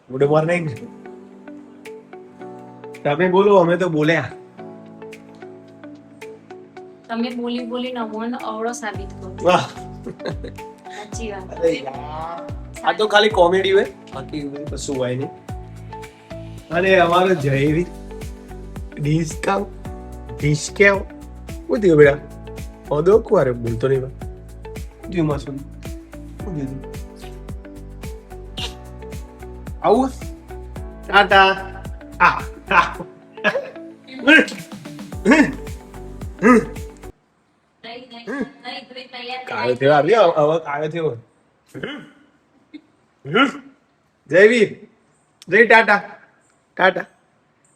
Good morning. તમે બોલો, અમે તો બોલ્યા. તમે બોલી બોલીને અમોને અવળો સાબિત કરો. વાહ, સાચી વાત. અરે યાર, આ તો ખાલી કોમેડી હોય, બાકી કશું હોય નહીં. અને અમારો જયવી ડિસ્કાઉન્ટ શું થયું બેટા? ઓદો કુવારે બોલતો નહીં જી માસુમ શું કીધું? આવું ટાટા આ કાયો થયો આવ્યો હવે કાયો થયો. જયવીર જય ટાટા ટાટા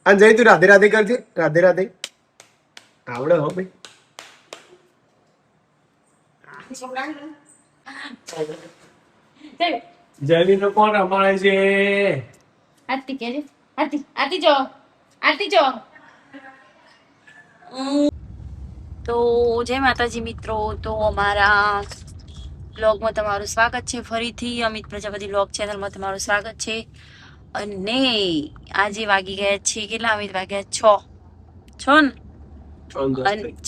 અને જય તું રાધે રાધે કરજે. રાધે રાધે આવડે હો ભાઈ. જયવીર નો કોણ રમાડે છે? આરતી કેજે. આરતી આરતી જો આરતી જો. તો જય માતાજી મિત્રો. તો અમારા બ્લોગમાં તમારું સ્વાગત છે ફરીથી. અમિત પ્રજાપતિ બ્લોગ ચેનલમાં તમારું સ્વાગત છે. અને આજે વાગી ગયા છે કેટલા અમિત? વાગ્યા 6 ને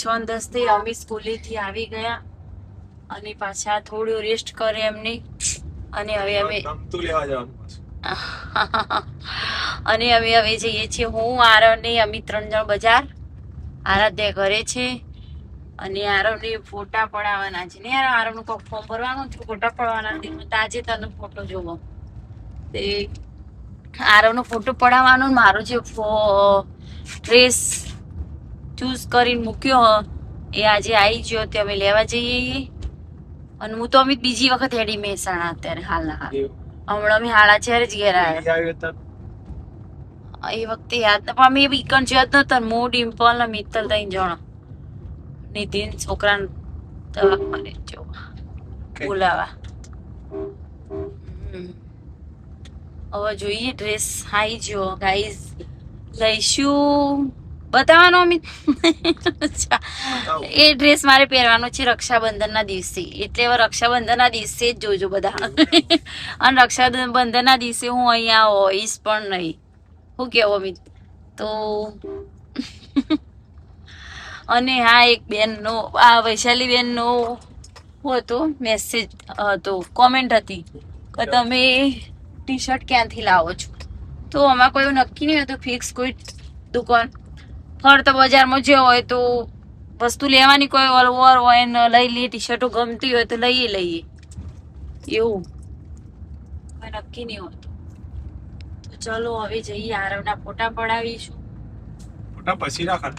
6:10 થી અમિત સ્કૂલેથી આવી ગયા અને પાછા થોડું રેસ્ટ કરે એમને. અને હવે અમે અને અમે હવે જઈએ છીએ. હું આરવ ને અમિત 3 જણ બજાર. આરાધ્યા ઘરે છે અને આરવને ફોટા પડાવવાના છે ને યાર. આરવનું કોક ફોર્મ ભરવાનું છે, ફોટા પડાવવાના છે. તો આજે તને ફોટો જોવો તે આરવનો ફોટો પડાવવાનો. મારો જે ડ્રેસ ચૂઝ કરીને મૂક્યો એ આજે આવી ગયો તે અમે લેવા જઈએ. અને હું તો અમિત બીજી વખત હેડી મહેસાણા અત્યારે હાલના હાલ. હમણાં અમે 4:30 જ ઘેર આવ્યા. એ વખતે યાદ પણ અમે વીકન્ડ જ નતા. હું ડિમ્પલ ને મિત્તલ 3 જણ. નિતિન છોકરાને દવાખાને જોવા બોલાવા. હવે જોઈએ ડ્રેસ આવી ગયો ગાઈઝ. લઈશું બતાવવાનો અમિત. એ ડ્રેસ મારે પહેરવાનો છે રક્ષાબંધનના દિવસે. એટલે હવે રક્ષાબંધનના દિવસે જ જોજો બધા. અને રક્ષાબંધનના દિવસે હું અહીંયા હોઈશ પણ નહીં. શું કેવું અમિત? તો અને હા, એક બેનનો આ વૈશાલી બેનનો હતો મેસેજ હતો, કોમેન્ટ હતી કે તમે ટી શર્ટ ક્યાંથી લાવો છો. તો આમાં કોઈ નક્કી નહીં હતું ફિક્સ કોઈ દુકાન. ફરતા બજારમાં જે હોય તો વસ્તુ લેવાની કોઈ ઓલવર હોય ને લઈ લઈએ. ટી શર્ટો ગમતી હોય તો લઈએ એવું કોઈ નક્કી નહીં હોતું. તો ચલો હવે જઈએ. આરવના ફોટા પડાવીશું. ફોટા પછી રાખા.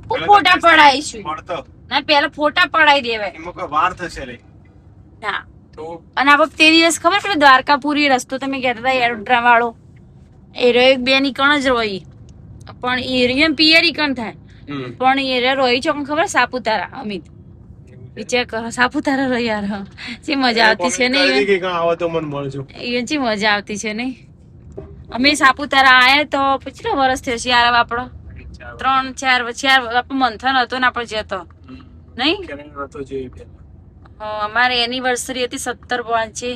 ફોટા પડાવીશું ના, પેલા ફોટા પડાવી દેવાય. એમાં કોઈ વાર થશે રે ના. તો અને આપણે તે દિવસ ખબર પેલો દ્વારકાપુરી રસ્તો તમે કહેતા હતા એરોડ્રા વાળો, એ એક બે નીકળ જ રોઈ. પણ એરિયમ પિયર ઈકણ થાય પણ એ રોઈ છો ખબર સાપુતારા. અમિત વિચાર કરો સાપુતારા રોઈ યાર. જે મજા આવતી છે ને આવો તો મને મળજો. એ જે મજા આવતી છે ને. અમે સાપુતારા આયા તો કેટલા વર્ષ થયો છે યાર આપણો? 3-4 મંથન હતો ને આપણે જતો નહીં. અમારે એનિવર્સરી હતી 17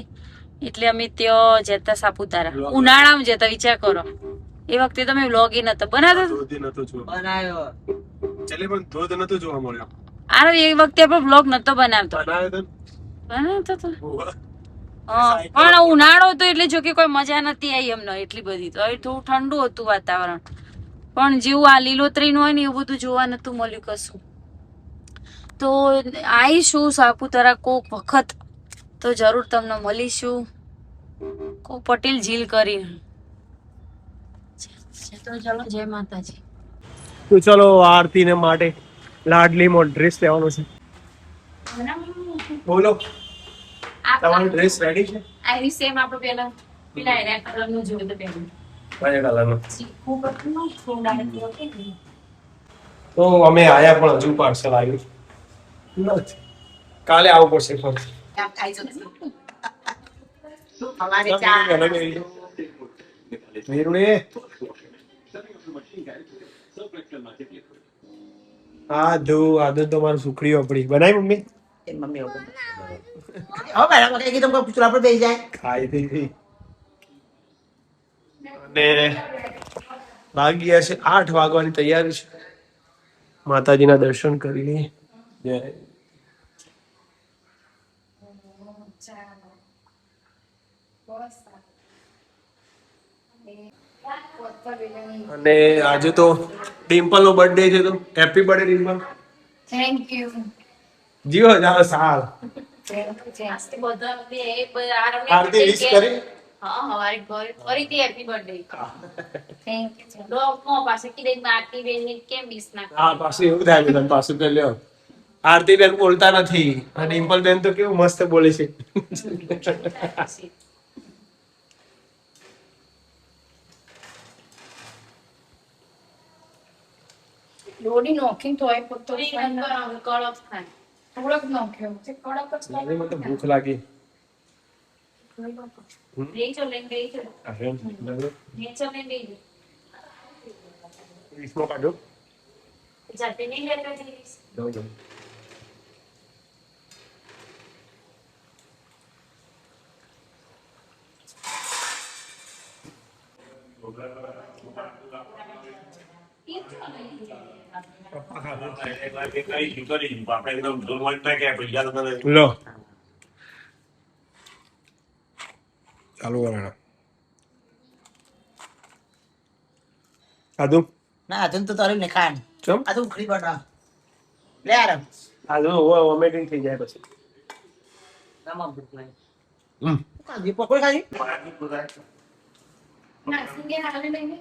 એટલે અમે ત્યાં જતા સાપુતારા. ઉનાળામાં જતા. વિચાર કરો એ વખતે તમે વ્લોગ એ નતો બનાવતો. આ એ વખતે આપણે વ્લોગ નતો બનાવતો. બનાવતો તો પણ ઉનાળો હતો એટલે જો કે કોઈ મજા નથી આવી અમને એટલી બધી. તો થોડું ઠંડુ હતું વાતાવરણ. પણ જેવું આ લીલોતરી નું હોય ને એવું બધું જોવા નતું મળ્યું કશું. તો આવીશું સાપુતારા કોક વખત તો જરૂર તમને મળીશું. કોક પટેલ ઝીલ કરી. તો ચલો જય માતાજી. તો ચલો આરતી ને માટે લાડલી મો ડ્રેસ લેવાનો છે. બોલો તમારો ડ્રેસ રેડી છે? આઈ સેમ આપણો પેલા પેલા એના કલર નું જોયું તો પેલું કયા કલરનો? ચીકુ કલરનું થોડા નથી. તો અમે આયા પણ હજુ પાર્સલ આવ્યું નથી. કાલે આવવું પડશે ફરી. આદુ તો મારું સુખડી આપડી બનાવી મમ્મી. ખાઈ થઈ અને વાગ્યા છે 8 વાગવાની તૈયારી છે. માતાજીના દર્શન કરી લઈએ. જય અને આજે તો ડિમ્પલ નો બર્થડે છે તો happy birthday Dimple. Thank you. જીવો જાવ સાલ. આરતી વિશ કરી. હા હવારે ઘરે ફરીથી હેપી બર્થડે. Thank you. ડોગમાં પાસે કીધે મારતી બેન કેમ મિસ ના કરે. હા પાછું એવું થાય બેન પાછું કે લ્યો. આરતી બેન બોલતા નથી અને ડિમ્પલ બેન તો કેવું મસ્ત બોલે છે. લોડી નોખીને તોય પોતો કડક થાય. થોડોક નોખ્યો છે કડક જ મને તો ભૂખ લાગી. લઈ ચો લઈને લઈ ચો. નીચે લઈને લઈ જો. વીસમો કાઢો. જાતે નહીં લેતા જઈશ. જાઓ. લો ચાલુ કરાણા આદુ ના આજન તો તારે ને ખાન ચમ આ તો ઉખડી બટા લે આરામ આદુ વોમિટિંગ થઈ જાય પછી. તમામ ભૂખ લાગી કાજી પકોડી ખાજી ના સિંગે હાલે લઈને.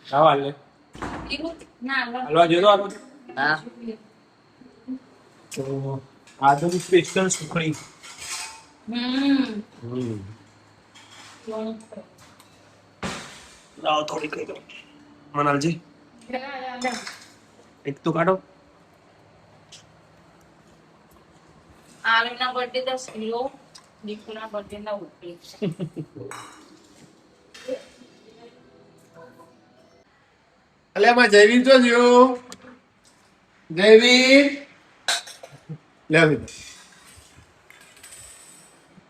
આવા લે ના હલવા જો તો આદુ. હા તો આદુ ની સ્પેશિયલ સુખડી. લાવો થોડી કઈ દો મનાલજી એક તો કાઢો. આલમના બર્થડે તો શીરો દીકુના બર્થડે ના ઉપડી. અલે માં જયવીર તો થયો જયવીર લે આવી.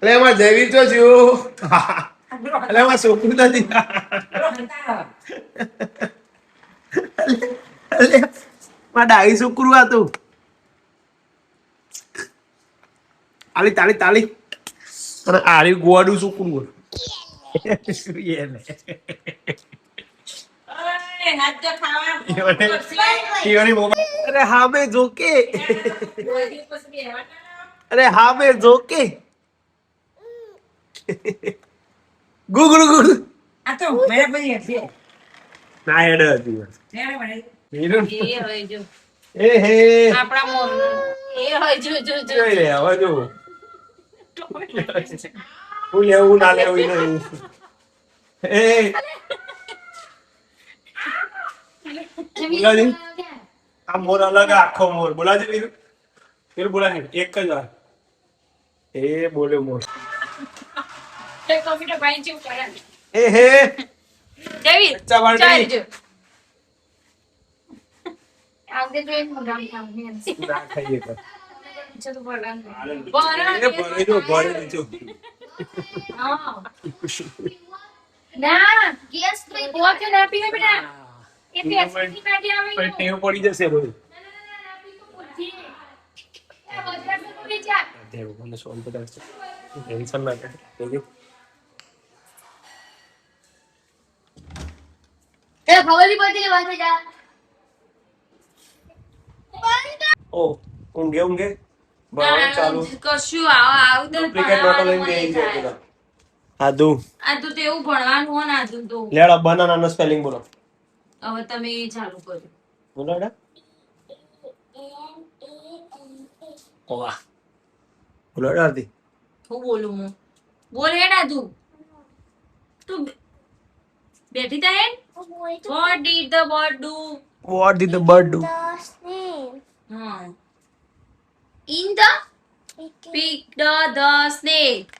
અલે માં જયવીર તો થયો. અલે માં છોકરું નથી. અલે માં ડાઈ છોકરું હતું. તાળી તાળી તાળી અને આરી ગોવાડું છોકરું. અરે હા બે જોકે. અરે હા બે જોકે. ગુગુ ગુગુ આ તો મેરે પછી હશે ના હેડ હતી મેરે મને હીરો એ હોય જો એ હે આપણા મોર એ હોય જો જો જો જોઈ લે હવે જો હું લેવું ના લેવું નહીં. એ બોલાજી આ મોર અલગ આખો મોર બોલાજી વીર વીર બોલા હે એક જ વાર એ બોલ્યો મોર કોફી તો પાણી ચૂપ કરે. એ હે જેવી અચ્છા વાળી. ચાલ જો આવતે તો એક મોઢામ ખાવ ને ના ખાઈએ તો છે તો બોલાન એ ભરે જો ભરે દીજો. હા ના ગેસ તો બહુ ના પીવે બેટા એ પેસની કાઢી આવે પણ ટેવ પડી જશે બધું. દેવ મને સોલ્વ કરી દે ટેન્શન ના લે. એ ખબર પડી વાત જા ઓ ઊંઘે ઊંઘે ભણવાનું ચાલુ કશું આવું તો ડુપ્લિકેટ નોટો લઈને બેસી જાય પેલા. આદુ આ તો તેવું ભણવાનું હોય ને આજુ તો લેડા બનાના નો સ્પેલિંગ બોલો. હવે તમે એ ચાલુ કરો. બોલો એડા ઓવા બોલો એડા આરતી. હું બોલું હું બોલ હેડા તું બેઠી તા હેડ what did the bird do What did the bird do? હા in the picked the snake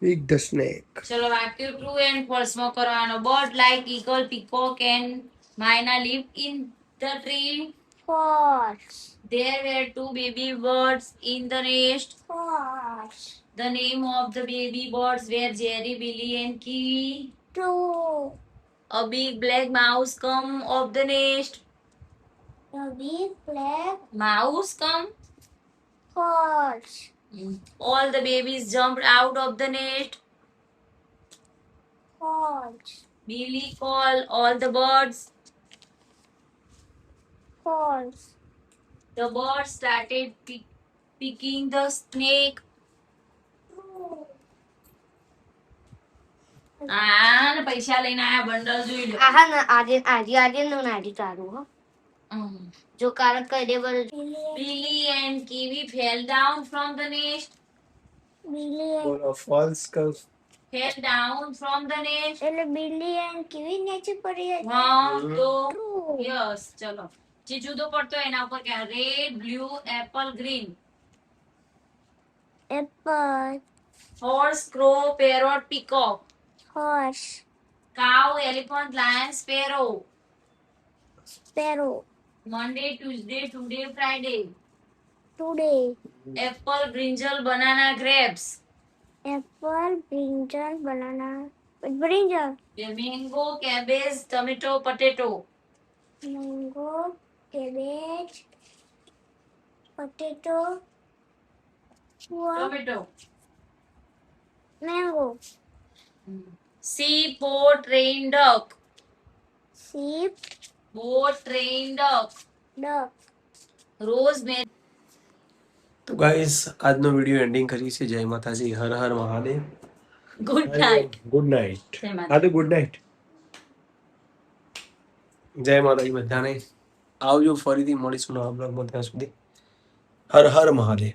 Pick the snake. ચલો વાક્ય ટ્રુ એન્ડ ફોલ્સ માં કરવાનો bird like eagle peacock and myna live in the tree False. there were two baby birds in the nest False. the name of the baby birds were Jerry, Billy and Kiwi True. A big black mouse come off the nest. A big black Mouse come. horse. All the babies jumped out of the nest. Horse. Billy called all the birds. Horse. The birds started picking the snake. True. ને પૈસા લઈને આયા bundle જોઈ લો. આહા ના આજે નો નાડી તારું હો જો કારણ કહી દે બધું Billy and Kiwi fell down from the nest. બોલો ફોલ્સ કર. Fell down from the nest. એટલે બિલ્લી એન્ડ કીવી નીચે પડી હતી હા તો True. યસ ચલો જે જુદો પડતો એના ઉપર કે red blue Apple green. Apple. Horse crow parrot peacock. Horse. Cow elephant lion sparrow. Sparrow. Monday Tuesday today Friday. Today. Apple brinjal banana grapes. Apple, brinjal, banana. Brinjal. Mango cabbage tomato potato. Mango, cabbage, potato. What? Tomato. Mango. Sheep boat rain duck. Sheep, Boat rain duck. duck. Rosemary. તો guys આજનો વિડીયો એન્ડિંગ કરી છે. Jai Mataji, Har Har Mahadev. Good night. Good night. Jai Mataji. આ તો good night. Jai માતાજી બધાને. આવજો, ફરીથી મળીશું નવા બ્લોગમાં. ત્યાં સુધી હર હર મહાદેવ.